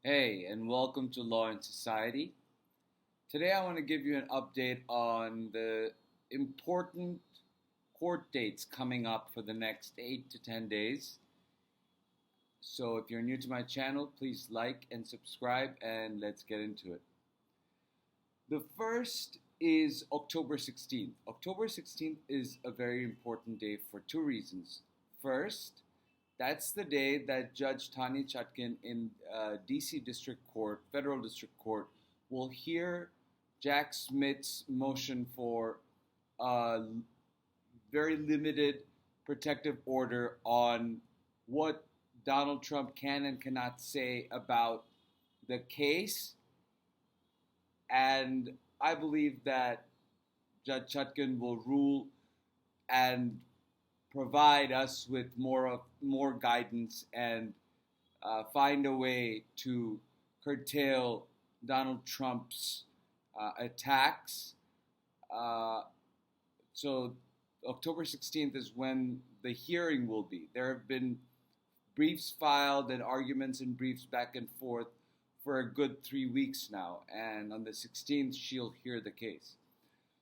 Hey, and welcome to Law and Society. Today I want to give you an update on the important court dates coming up for the next 8 to 10 days. So if you're new to my channel, please like and subscribe and let's get into it. The first is October 16th. October 16th is a very important day for two reasons. First, that's the day that Judge Tanya Chutkan in DC District Court, Federal District Court, will hear Jack Smith's motion for a very limited protective order on what Donald Trump can and cannot say about the case. And I believe that Judge Chutkan will rule and provide us with more guidance and find a way to curtail Donald Trump's attacks. So October 16th is when the hearing will be. There have been briefs filed and arguments and briefs back and forth for a good 3 weeks now, and on the 16th she'll hear the case.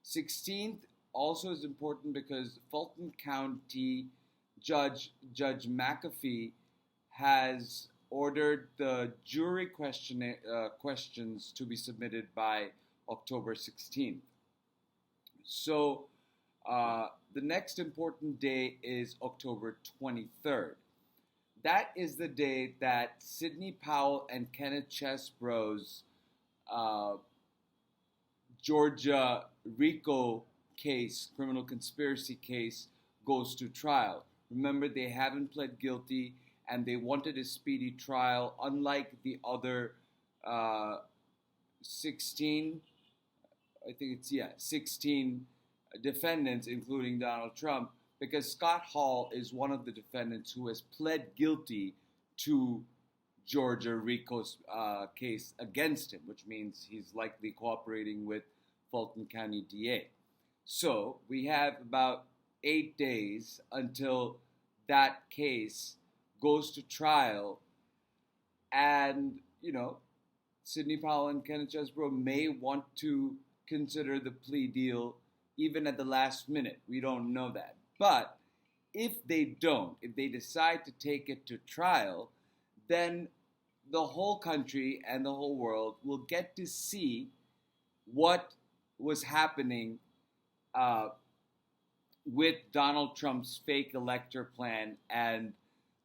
16th also is important because Fulton County Judge McAfee has ordered the jury questions to be submitted by October 16th. So the next important day is October 23rd. That is the day that Sidney Powell and Kenneth Chesebro's Georgia RICO case, criminal conspiracy case, goes to trial. Remember, they haven't pled guilty and they wanted a speedy trial, unlike the other 16 defendants, including Donald Trump, because Scott Hall is one of the defendants who has pled guilty to Georgia RICO's case against him, which means he's likely cooperating with Fulton County DA. So we have about 8 days until that case goes to trial, and Sidney Powell and Kenneth Chesebro may want to consider the plea deal even at the last minute. We don't know that. But if they don't, if they decide to take it to trial, then the whole country and the whole world will get to see what was happening with Donald Trump's fake elector plan and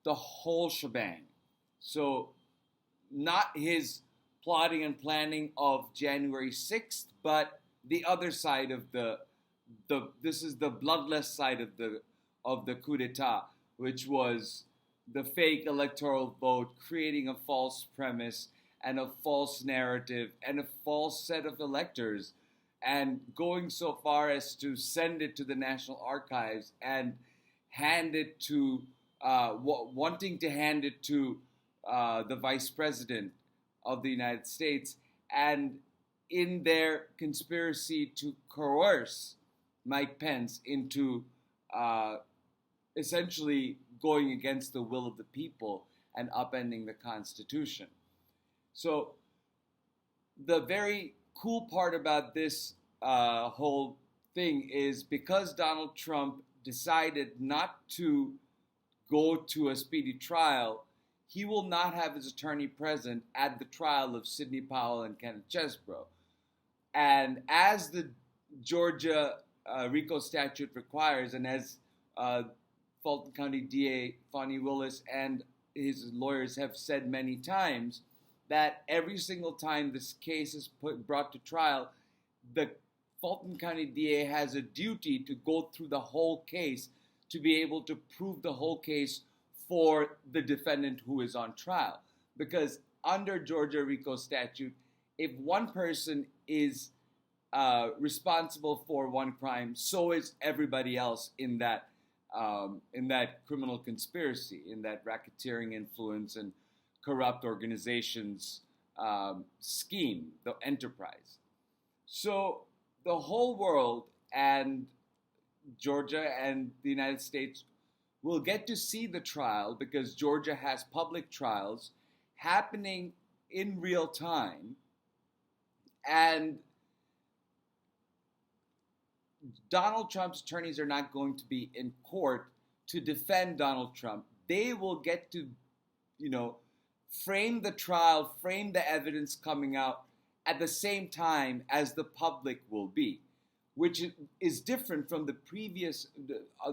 the whole shebang. So not his plotting and planning of January 6th, but the other side of this is the bloodless side of the coup d'etat, which was the fake electoral vote, creating a false premise and a false narrative and a false set of electors, and going so far as to send it to the National Archives and hand it to, wanting to hand it to the Vice President of the United States, and in their conspiracy to coerce Mike Pence into essentially going against the will of the people and upending the Constitution. So the very cool part about this whole thing is because Donald Trump decided not to go to a speedy trial, he will not have his attorney present at the trial of Sidney Powell and Kenneth Chesebro. And as the Georgia RICO statute requires, and as Fulton County DA Fonnie Willis and his lawyers have said many times, that every single time this case is brought to trial, the Fulton County DA has a duty to go through the whole case to be able to prove the whole case for the defendant who is on trial. Because under Georgia RICO statute, if one person is responsible for one crime, so is everybody else in that criminal conspiracy, in that racketeering influence and corrupt organizations scheme, the enterprise. So the whole world and Georgia and the United States will get to see the trial, because Georgia has public trials happening in real time, and Donald Trump's attorneys are not going to be in court to defend Donald Trump. They will get to, frame the trial, frame the evidence coming out at the same time as the public will be, which is different from the previous,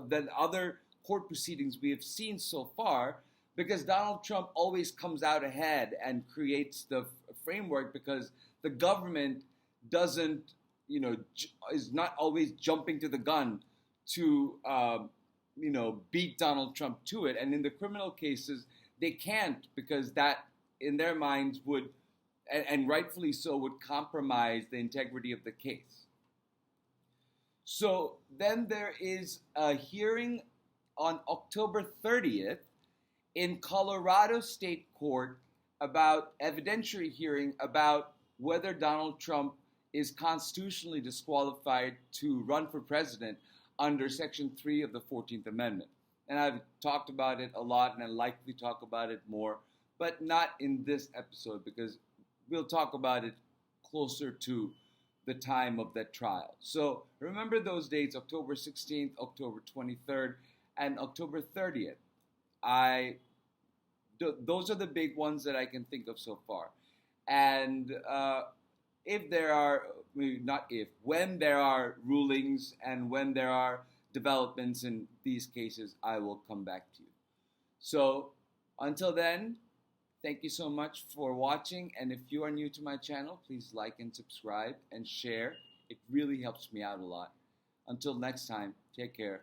than other court proceedings we have seen so far, because Donald Trump always comes out ahead and creates the framework because the government doesn't, is not always jumping to the gun to, beat Donald Trump to it. And in the criminal cases, they can't, because that, in their minds, would, and rightfully so, would compromise the integrity of the case. So then there is a hearing on October 30th in Colorado State Court about evidentiary hearing about whether Donald Trump is constitutionally disqualified to run for president under Section 3 of the 14th Amendment. And I've talked about it a lot, and I'll likely talk about it more, but not in this episode, because we'll talk about it closer to the time of that trial. So remember those dates, October 16th, October 23rd, and October 30th. Those are the big ones that I can think of so far. And if there are, when there are rulings and when there are developments in these cases, I will come back to you. So until then, thank you so much for watching. And if you are new to my channel, please like and subscribe and share. It really helps me out a lot. Until next time, take care.